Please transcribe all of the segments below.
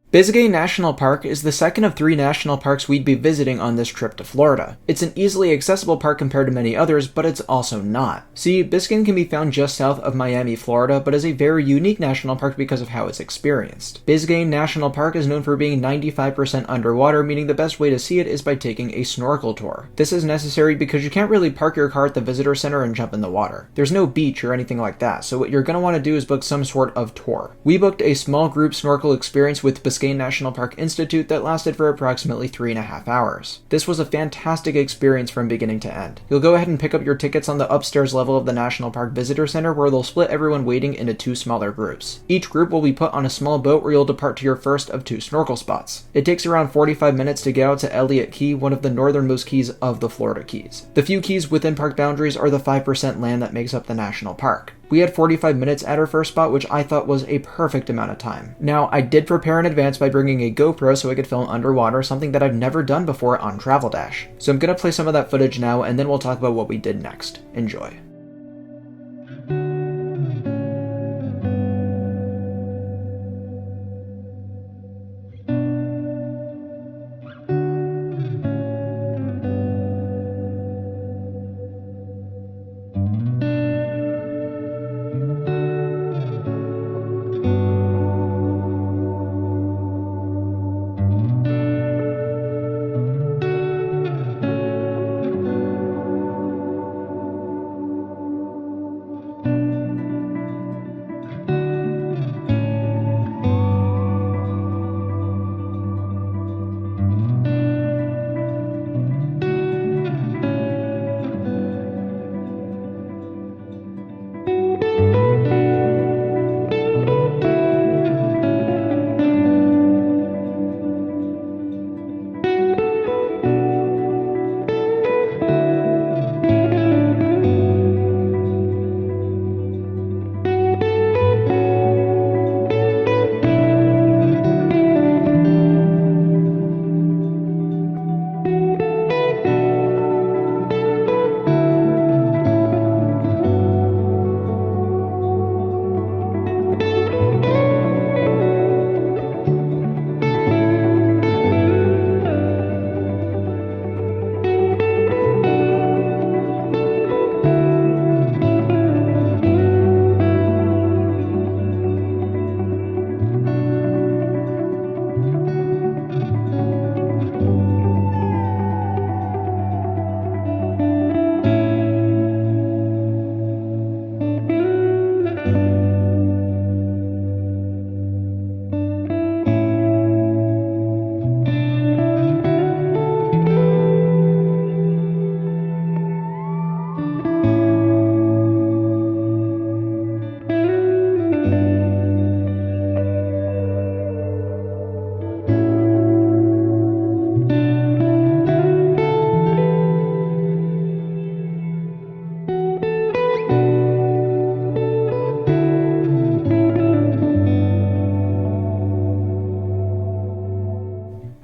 Biscayne National Park is the second of 3 national parks we'd be visiting on this trip to Florida. It's an easily accessible park compared to many others, but it's also not. See, Biscayne can be found just south of Miami, Florida, but is a very unique national park because of how it's experienced. Biscayne National Park is known for being 95% underwater, meaning the best way to see it is by taking a snorkel tour. This is necessary because you can't really park your car at the visitor center and jump in the water. There's no beach or anything like that, so what you're going to want to do is book some sort of tour. We booked a small group snorkel experience with Biscayne National Park Institute that lasted for approximately 3.5 hours. This was a fantastic experience from beginning to end. You'll go ahead and pick up your tickets on the upstairs level of the National Park Visitor Center, where they'll split everyone waiting into 2 smaller groups. Each group will be put on a small boat where you'll depart to your first of 2 snorkel spots. It takes around 45 minutes to get out to Elliott Key, one of the northernmost keys of the Florida Keys. The few keys within park boundaries are the 5% land that makes up the national park. We had 45 minutes at our first spot, which I thought was a perfect amount of time. Now, I did prepare in advance by bringing a GoPro so I could film underwater, something that I've never done before on Travel Dash. So I'm going to play some of that footage now, and then we'll talk about what we did next. Enjoy.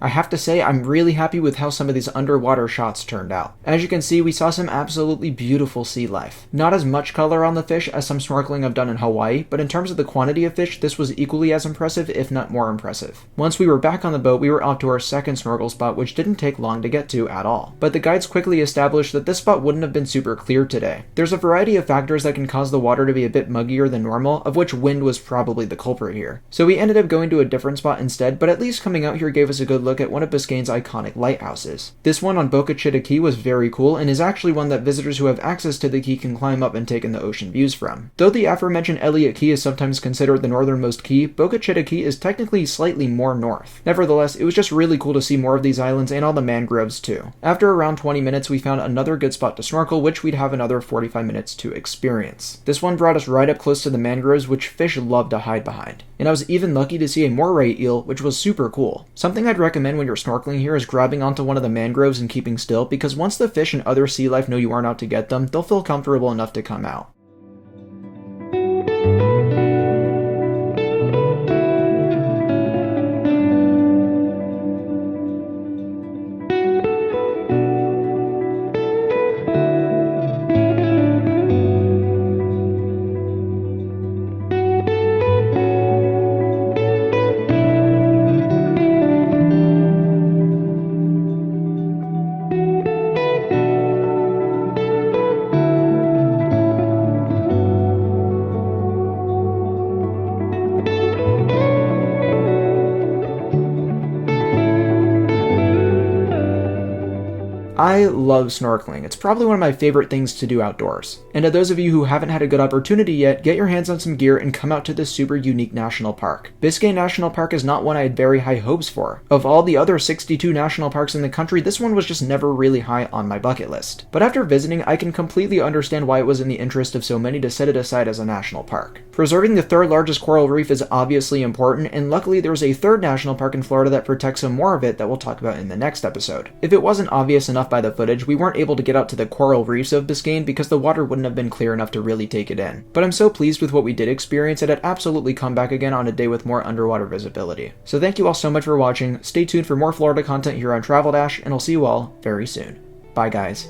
I have to say, I'm really happy with how some of these underwater shots turned out. As you can see, we saw some absolutely beautiful sea life. Not as much color on the fish as some snorkeling I've done in Hawaii, but in terms of the quantity of fish, this was equally as impressive, if not more impressive. Once we were back on the boat, we were off to our second snorkel spot, which didn't take long to get to at all. But the guides quickly established that this spot wouldn't have been super clear today. There's a variety of factors that can cause the water to be a bit muggier than normal, of which wind was probably the culprit here. So we ended up going to a different spot instead, but at least coming out here gave us a good look at one of Biscayne's iconic lighthouses. This one on Boca Chica Key was very cool and is actually one that visitors who have access to the key can climb up and take in the ocean views from. Though the aforementioned Elliott Key is sometimes considered the northernmost key, Boca Chica Key is technically slightly more north. Nevertheless, it was just really cool to see more of these islands and all the mangroves too. After around 20 minutes, we found another good spot to snorkel, which we'd have another 45 minutes to experience. This one brought us right up close to the mangroves, which fish love to hide behind. And I was even lucky to see a moray eel, which was super cool. Something I'd recommend when you're snorkeling here is grabbing onto one of the mangroves and keeping still, because once the fish and other sea life know you aren't out to get them, they'll feel comfortable enough to come out. I love snorkeling. It's probably one of my favorite things to do outdoors. And to those of you who haven't had a good opportunity yet, get your hands on some gear and come out to this super unique national park. Biscayne National Park is not one I had very high hopes for. Of all the other 62 national parks in the country, this one was just never really high on my bucket list. But after visiting, I can completely understand why it was in the interest of so many to set it aside as a national park. Preserving the third largest coral reef is obviously important, and luckily there's a third national park in Florida that protects some more of it that we'll talk about in the next episode. If it wasn't obvious enough by the footage, we weren't able to get out to the coral reefs of Biscayne because the water wouldn't have been clear enough to really take it in. But I'm so pleased with what we did experience that I'd absolutely come back again on a day with more underwater visibility. So thank you all so much for watching, stay tuned for more Florida content here on Travel Dash, and I'll see you all very soon. Bye guys.